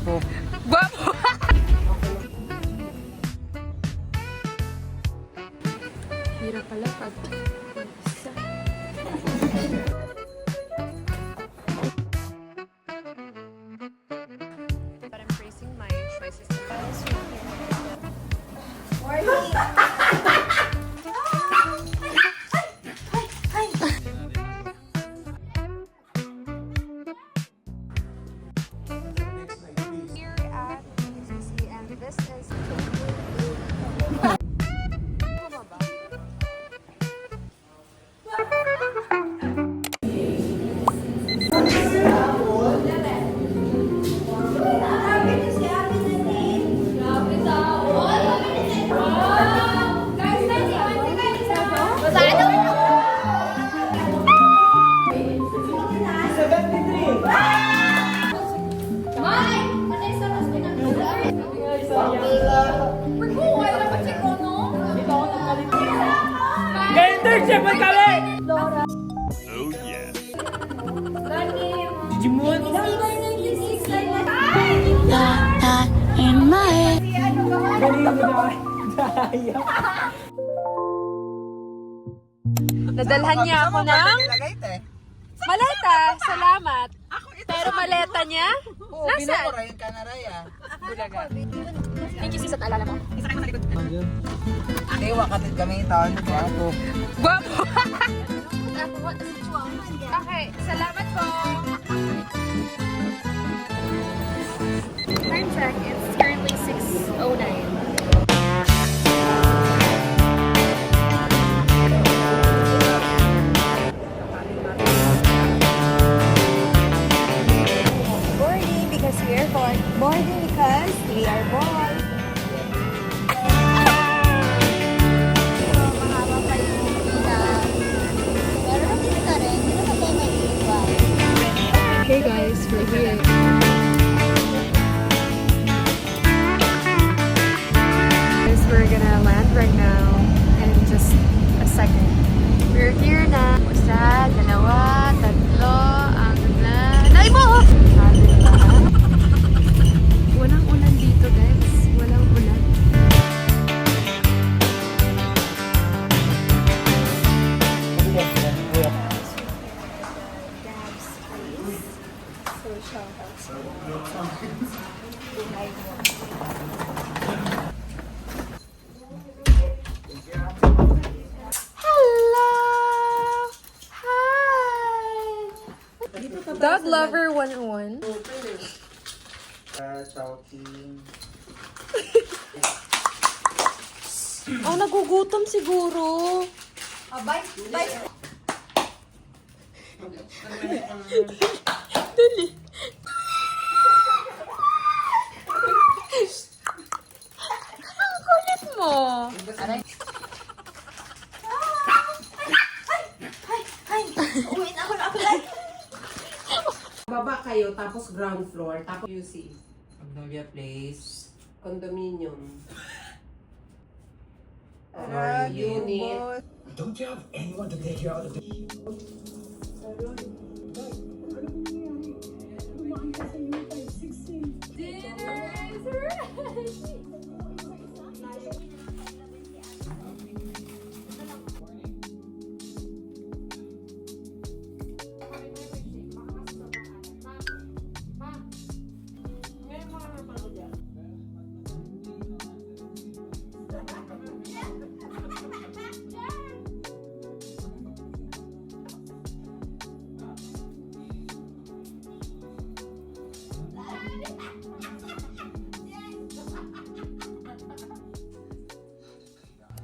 Gwapo. Guwapo! Hirap pala pag isa. But I'm praising my choices. Here at UCC, and this is bumaba. Oh yeah. In my head. Nadalhan niya ako ng maleta. Salamat. Pero maleta niya? Nasaan? Binukurayan ka na, Raya. Bulaga. Thank you, sis, at alala mo. Dewa katid kami taon. Gwapo. Guwapo! Okay, salamat po. Time check, it's currently 6:09. Boarding because we are born. Boarding because we are born. Mahaba pa yung pila. Pero nakita rin. Hindi naman tayo mag-iwan. Okay guys, we're here. Guys, we're gonna land right now in just a second. We're here na. Isa, dalawa, tatlo, Nay mo! Walang ulan dito guys. Walang ulan. Hello! Hi! Dog Lover 101. Chowking. Oh, nagugutom siguro. Bye. Bye. Dali. Ang kulit mo. Uwi na ako na apply. Baba kayo, tapos ground floor, tapos UC. Magnolia Place. Condominium. Or Unit. Don't you have anyone to take you out of the...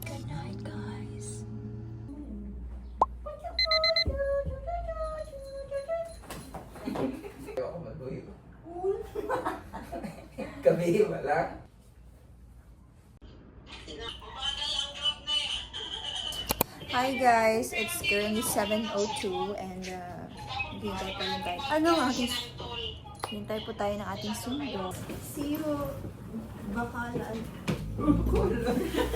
Good night, guys. Ako maluyo. Kami wala. Hi guys, it's currently 7:02 and hintay pa rin tayo. Ano ang ating... Hintay po tayo ng ating sundo. Zero. Bakalan.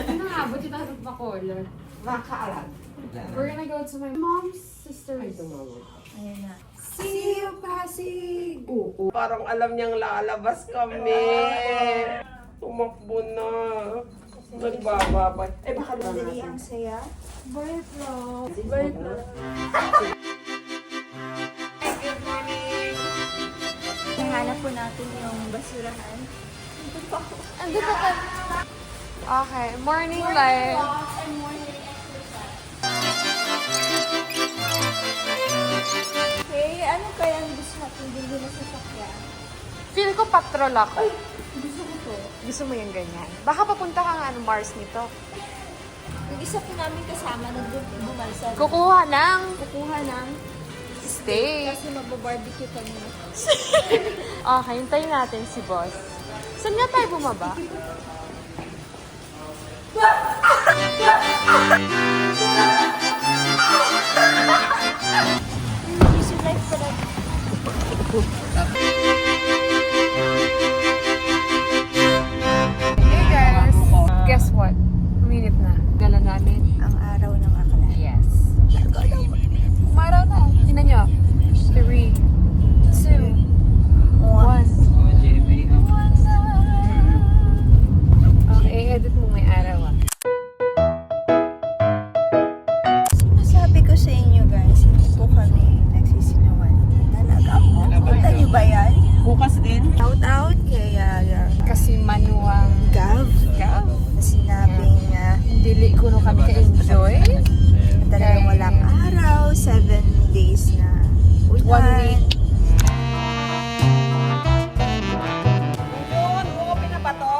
Ano nga, ba't yung tayo Bacolod? Makaalam. We're gonna go to my mom's sister's. Ay, tumawag. Ayun na. See Ew, Pasig! Oo. Parang alam niyang lalabas kami. Tumakbo na. Nagbababay. Eh, baka na Dali, natin. ang saya. Bait lang. Bait lang. Good morning. Nahanap po natin yung basurahan. Andito ka. Okay, morning life. Okay, ano kaya ang gusto natin bilhin na sasakyan? Feel ko patrol ako. Gusto ko to. Gusto mo yung ganyan? Baka papunta ka nga Mars nito. Yung isa po namin kasama, nagbumalsa. Kukuha ng Kukuha ng stay. kasi magbabarbecue kami. Okay, hintayin natin si boss. Saan nga tayo bumaba? You should like for that. Hey guys! Guess what? Uminit na. Gala namin. Ang araw ng akla. Yes. Umaraw na. Tingnan nyo. 3, 2, 1. Oh, JB. Okay, edit mo may araw ah. Sabi ko sa inyo guys, hindi po kami nagsisinungaling. Talaga po. Punta niyo ba yan? Bukas din. Shout out kay Kasi manuwang Gav. gaw. Na sinabing Dili ko no kami ka-enjoy. talagang walang araw, 7 days na ulan. 1 week. Yun, bukopin na ba to?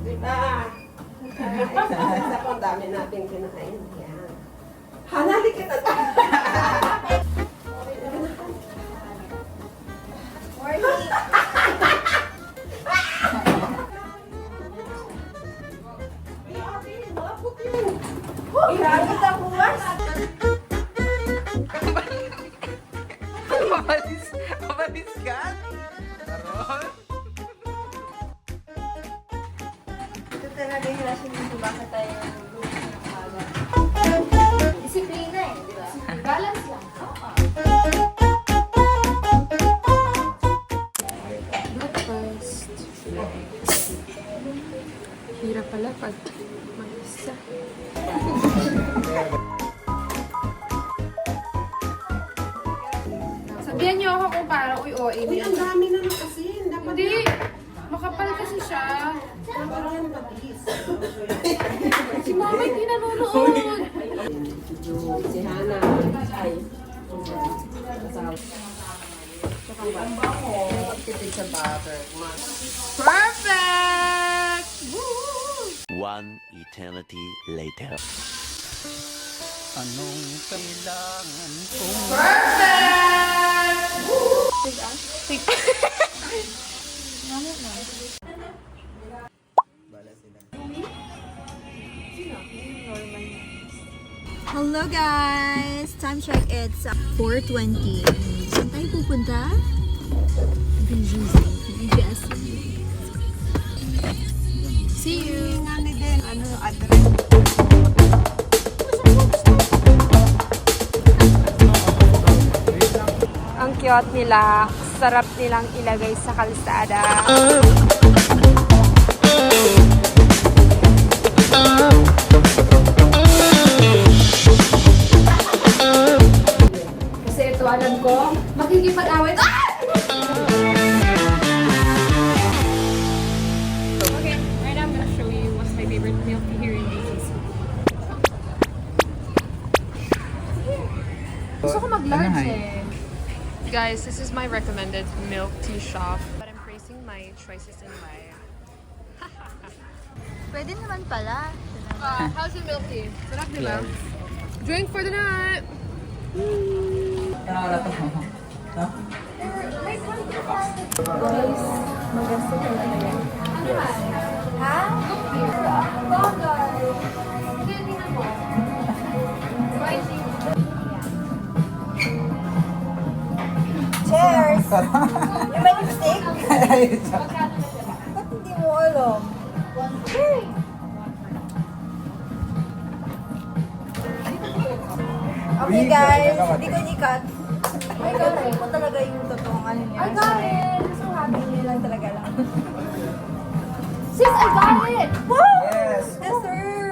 Diba? Isa po ang dami natin kinain. Yan. Hanali kita. Morning! Grabe ka buwas! Mabalis ka? Aron? Ito talaga yung rason dito bakit tayo lumis ng umaga. Disiplina eh, di ba? Balance lang. Breakfast. Hirap pala pag mag-isa. Sabihan niyo ako kung parang uy-OA Uy, ang dami na ng asin. Dapat Hindi. Makapal kasi siya. parang yan mabilis. Si mama hindi nanonood. Si Hana. Ay. Ang bako. Pagtipid sa butter. Perfect! One eternity later. Anong kailangan ko? Hello guys! Time check, it's 4:20. Saan tayo pupunta? BGC. See you! Ano, address? Ang cute nila. Sarap nilang ilagay sa kalsada. Kasi ito alam ko, makikipag-away. Ah! Okay, right now I'm gonna show you what's my favorite milk tea here in BGC. Gusto ko mag-large eh. Guys, this is my recommended milk tea shop. But I'm praising my choices in life. Pwede naman pala. How's the milk tea? Sarap, di ba? Drink for the night! Nakakalato mo. Ha? Guys, maganda talaga yan. Ha? Cheers! Yung may lipstick? Ba't hindi mo alam? Sorry guys, hindi ko nikat. Ay, Karen. Ito talaga yung totoong ano niya. I got it! I'm so happy. Hindi lang talaga lang. Sis, I got it! Woo! Yes! Yes, sir!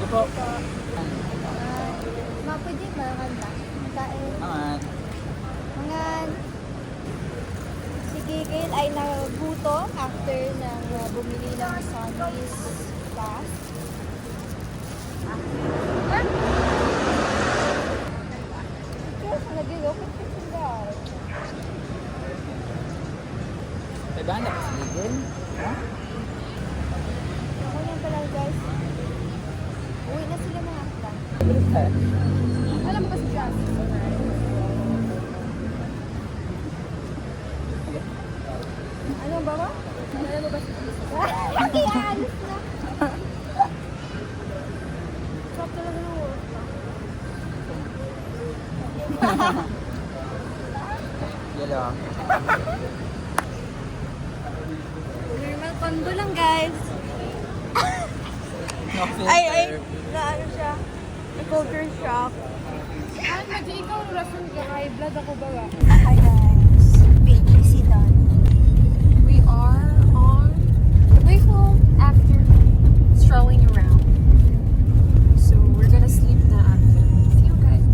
Ito po. Ma, pwede ba kanta? Kain. Angat. Mangan. Si Gigil ay nagutom after nang bumili ng Sonny's class. Yes, nag-ilokot ka sila. May ba na pasigil? Ha? Ako yan pala guys. Uwi na sila mga akta. Alam mo ba si Jazz? Ano ba ba? Alam mo ba si Jazz? Hindi, aalis na. Sarap talaga ng work ko. Yellow. Normal condo lang guys. No Ay, filter. na ano siya? Culture shock. Ay, medyo ikaw rason ka. High blood ako ba? Hi guys. PGC done. We are on the way home after strolling around. So we're gonna sleep na after. See you guys.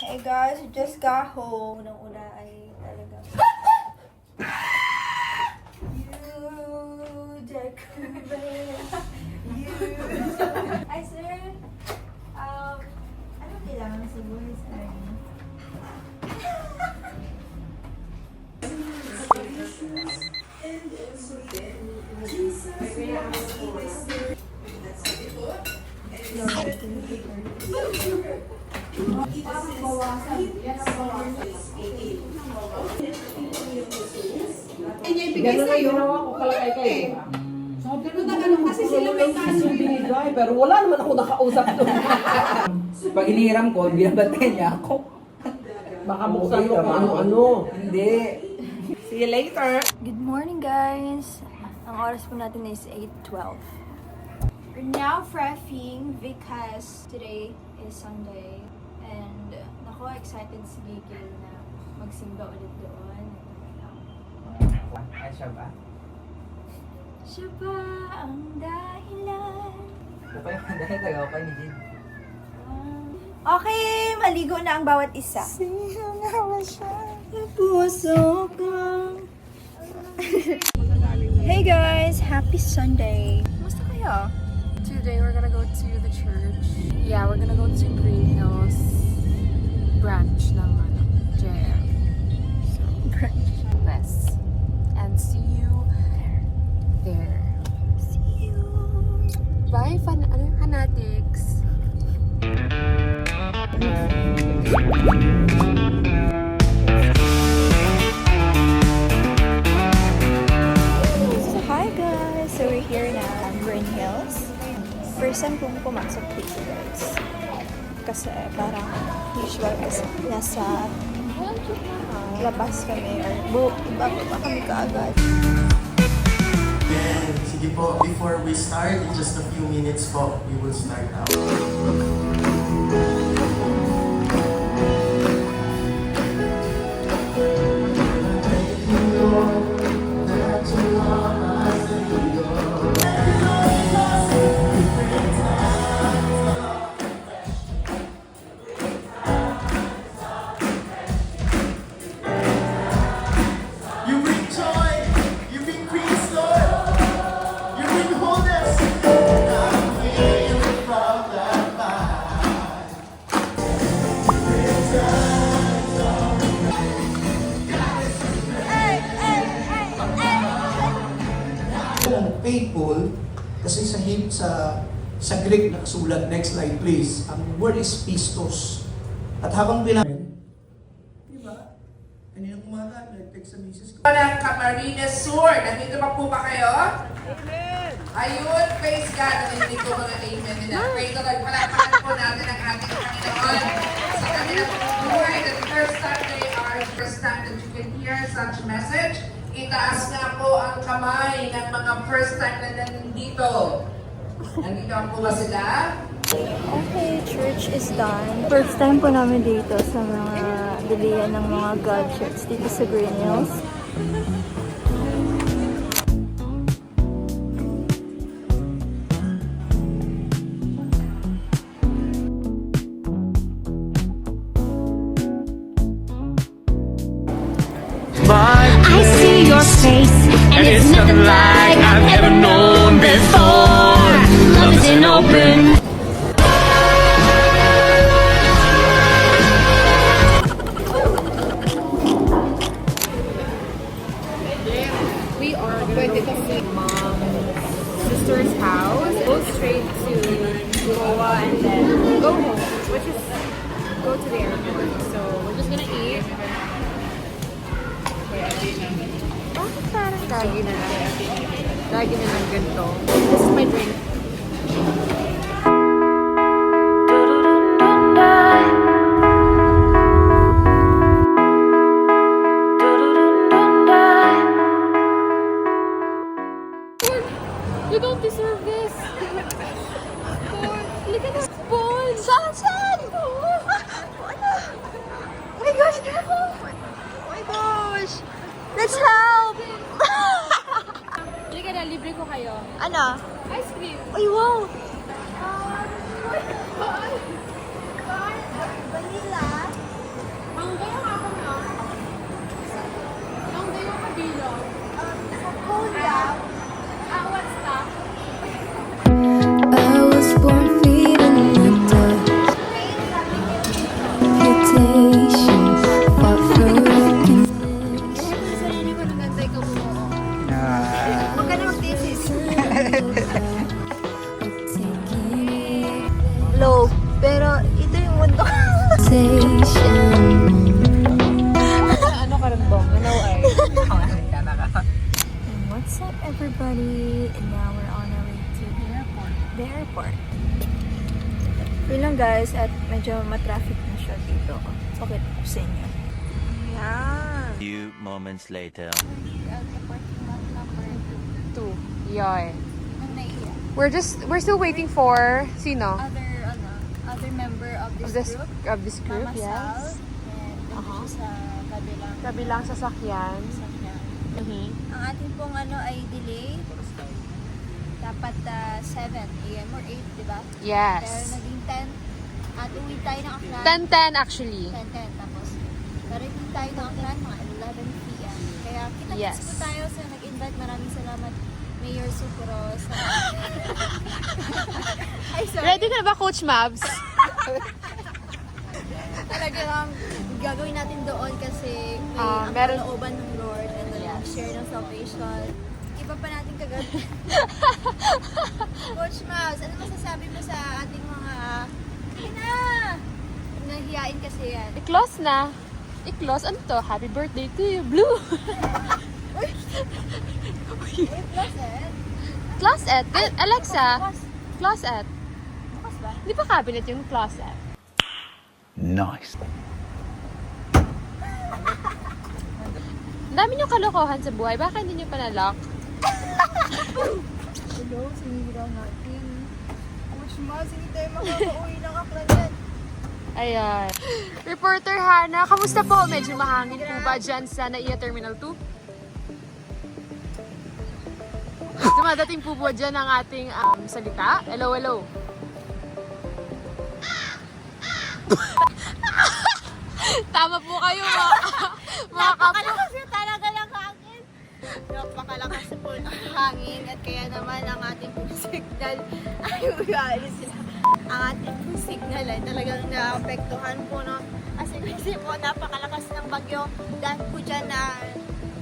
Hey guys, we just got home. Unang-una ay talaga. You decorate. You. Ay sir, ano kailangan sa buhay sa akin? Ganun na yun ako kalakay kayo. Kasi sila may kaso Binigay, pero wala naman ako nakausap doon. Pag inihiram ko, binabantayan niya ako. Baka buksan mo kung ano-ano. Hindi. See you later. Good morning guys! Ang oras po natin is 8:12. We're now prepping because today is Sunday and nako excited si Gigil na magsimba ulit doon. Ay, siya ba? Siya ba ang dahilan? Ito pa yung dahil tagaw pa ni Jin. Okay, maligo na ang bawat isa. Sino nga siya? Puso ko. Hey guys, happy Sunday. Kumusta kayo? Today we're gonna go to the church. Yeah, we're gonna go to Green Hills branch ng JM. So, let's and see you there. See you. Bye, fanatics. So hi guys, so we're here na at Green Hills. First time kong pumasok dito guys. Kasi parang usual kasi nasa labas kami or iba kami kaagad. Then, sige po, before we start, in just a few minutes po, we will start now. You bring joy, you bring peace, Lord. You bring wholeness. I'm feeling from the back. Faithful, kasi sa Greek nakasulat, next slide please, ang word is pistos. At habang diba? Kaninang umaga, nag-text sa misis ko. Ng Camarines Sur. Nandito pa po ba kayo? Amen! Ayun, praise God. Narinig ko mga amen nila. Praise the Lord. Palakpakan po natin ang ating Panginoon sa kanilang buhay. The first time they are, first time that you can hear such message, itaas nga po ang kamay ng mga first time na nandito. Nandito po ba sila? Okay, church is done. First time po namin dito sa mga bilihan ng mga gadgets dito sa Green Hills. I see your face, and it's nothing like I've ever known before. Love is an open. We are going to visit mom's sister's house. Go straight to Goa and then go home, which is go to the airport. So we're just gonna eat. Bakit parang lagi na lang? Lagi na lang ganito. This is my drink. You don't deserve this. Look at this boy. Saan? Oh my gosh, careful! Oh my gosh! Let's help! Halika na, libre ko kayo. Ano? Ice cream. Uy, wow! Ang gaya nga ako na. Ang gaya ka bilang. What's that? I was born feeding the dust. Reputation, fought for recognition. Sarili ko nagantay ka mo. Na Huwag ka na mag-thesis. Low. Pero ito yung mundo. Ano ka rin bong? Ano ay? What's up, everybody? And now we're on our way to the airport. Yun lang guys, at medyo matraffic na siya dito. Okay, sa inyo. Yan. Few moments later. Two. Yoy. We're still waiting for sino? Other member of Of this group, yes. And sa kabilang Kabilang sasakyan. sakyan. Mhm. Ang ating pong ay delay. Dapat 7 a.m. or 8, di ba? Pero Yes. naging 10. At uwi tayo ng Aklan. 10:10 actually. 10. Tapos, narating tayo ng Aklan mga 11 p.m. Kaya kita-kits Yes. po tayo sa nag-invite. Maraming salamat, Mayor Sucros. Ay, sorry. Ready ka na ba, Coach Mavs? Talaga lang, gagawin natin doon kasi may ang meron- kalooban ng Lord and then share ng salvation. Iba pa natin kagad. Coach Mouse, ano masasabi mo sa ating mga nahihiyain kasi yan? I-close na. I-close? Ano to? Happy birthday to you, Blue. Closet? Closet. Alexa, Bukas. closet. Bukas ba? Di ba cabinet yung closet? Nice. Ang dami niyong kalokohan sa buhay. Baka hindi niyo pa na-lock? Hello, sinigiraw natin. Coach Mouse, hindi tayo makakauwi ng Aklan yan. Ayan. Reporter Hannah, kamusta po? Medyo mahangin po ba dyan sa NAIA Terminal 2? Dumadating po ba dyan ang ating salita? Hello, hello. Tama po kayo, mga kapo. Napakalakas na talaga ng hangin. Napakalakas po ng hangin at kaya naman ang ating pong signal ay ugalis sila. Ang ating pong signal ay talagang naapektuhan po, no? Kasi po napakalakas ng bagyo dahil po dyan na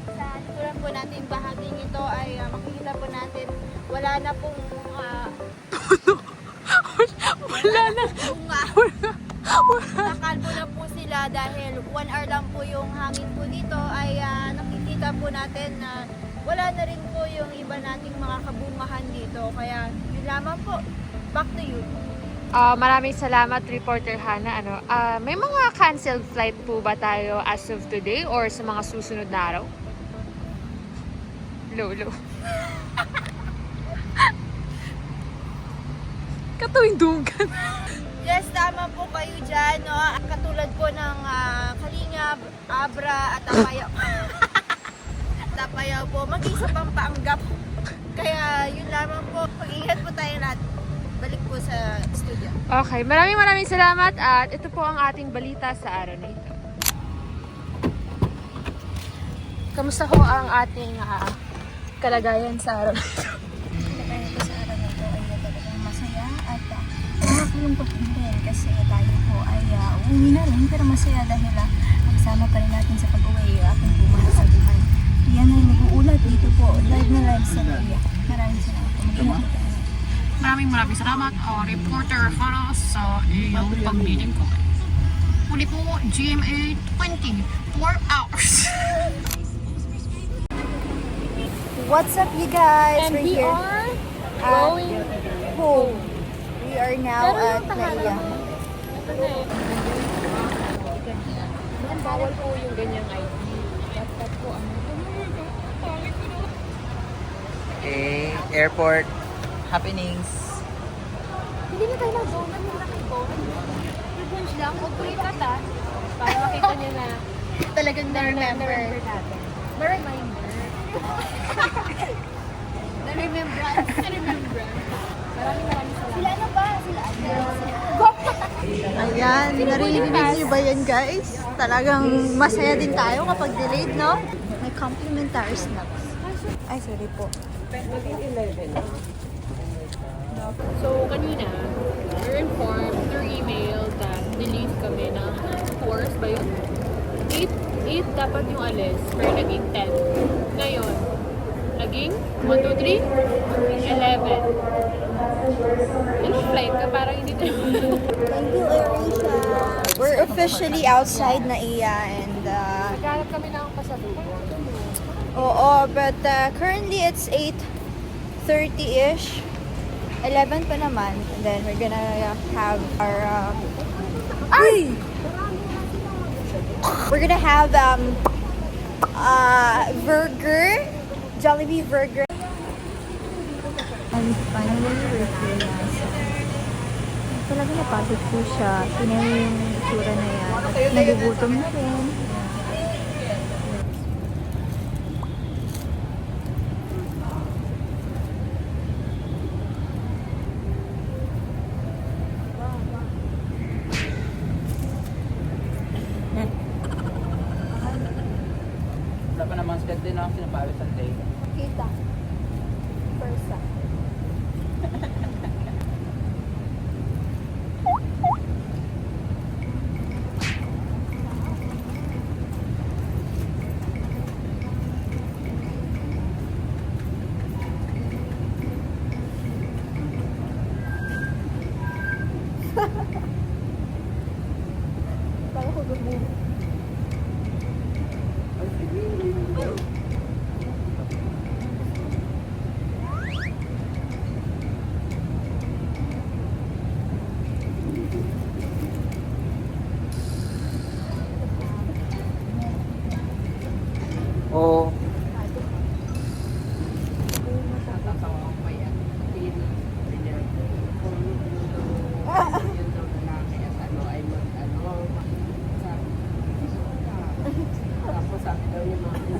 sa likuran po natin bahaging ito ay makikita po natin wala na pong Wala na. bunga. Nakalbo na po sila dahil 1 hour lang po yung hangin po dito ay nakikita po natin na wala na rin po yung iba nating mga kabungahan dito. Kaya yun lamang po. Back to you. Maraming salamat, Reporter Hannah. May mga canceled flight po ba tayo as of today or sa mga susunod na araw? Lolo. Katuwing-dugan. Yes, tama po kayo dyan, no? Katulad po ng Kalingap, Abra, at Tapayaw. Tapayaw po, mag-isa pang paanggap. Kaya yun lamang po, mag-ingat po tayo lahat. Balik po sa studio. Okay, maraming salamat at ito po ang ating balita sa araw na ito. Kamusta ho ang ating kalagayan sa araw na ito? Kaya po sa araw na ito ay talagang masaya at nakakalungkot din kasi tayo po ay uuwi na rin pero masaya dahil kasama pa rin natin sa pag-uwi ating buhay sa buhay. Yan ay nag-uulat dito po, live na live sa Maria. Maraming salamat po. Mag-ingat po tayo. Maraming salamat, Reporter Hannah, sa iyong pagbiling ko. Uli po, GMA 24 hours. What's up, you guys? And we here are at going home. We are now at Naiya. Bawal po yung ganyang ID. Dapat po Okay, airport happenings. Hindi na tayo mag-phone. Ano na kayo phone? Revenge lang. Mag-pray ka ta. Para makita niya na Talagang na-remember. natin. Ma-reminder. Na-remembrance. Remembrance. Maraming salamat. Sila ano ba? Sila Ayan, narinig niyo ba yan guys? Talagang masaya din tayo kapag delayed, no? May complimentary snacks. Ay, sorry po. So, kanina, we're informed through email that delayed kami ng 2 hours ba yun? 8 dapat yung alis, pero naging 10. Ngayon, naging 1, 2, 3, 11. Anong flight ka? Parang hindi tayo. Thank you, Arisha. We're officially outside Naiya and Naghanap kami ng pasalubong. oo, but currently it's 8:30-ish. 11 pa naman. And then we're gonna have our we're gonna have burger, Jollibee burger. And finally, we're here na. Talaga napagod po siya. Tingnan mo yung itsura na yan. At nagugutom na rin. Wala pa naman sila din ako sinapawisan day. Kita. Persa. Para ko gusto. Oo. Tapos sabi daw niya mga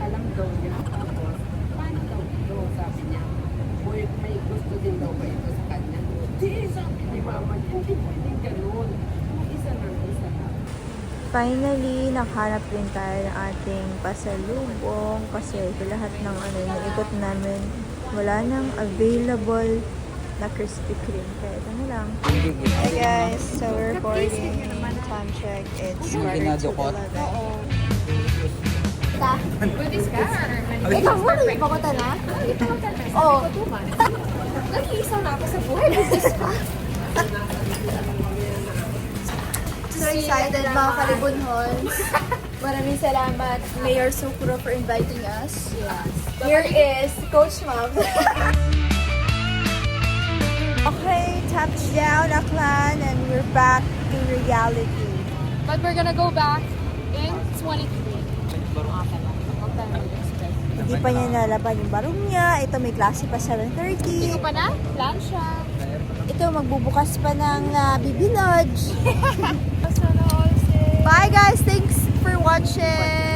alam daw niya. Tapos, paano daw ito? Sabi niya, boy, may gusto din daw ba ito sa kanya? Di, sabi ni mama niya, hindi pwedeng ganun. Isa lang. Finally, nakahanap din tayo ng ating pasalubong kasi lahat ng naikot namin, wala nang available na Krispy Kreme. Kaya ito na lang. Hey guys, so we're recording. Time check. It's quarter to 11. Budis ka? Ikaw mo, nagpakota na? Oo. Nag-iisa na ako sa buhay. Budis ka? So excited mga kalibunhons. Maraming salamat, Mayor Sukuro, for inviting us. Here is Coach Mom. Okay, touchdown, Aklan, and we're back to reality. But we're gonna go back in 23. Hindi pa niya nalaban yung barong niya. Ito, may klase pa 7:30. Hindi pa na? Plan siya. Ito, magbubukas pa ng BB Lodge. Bye guys! Thanks for watching!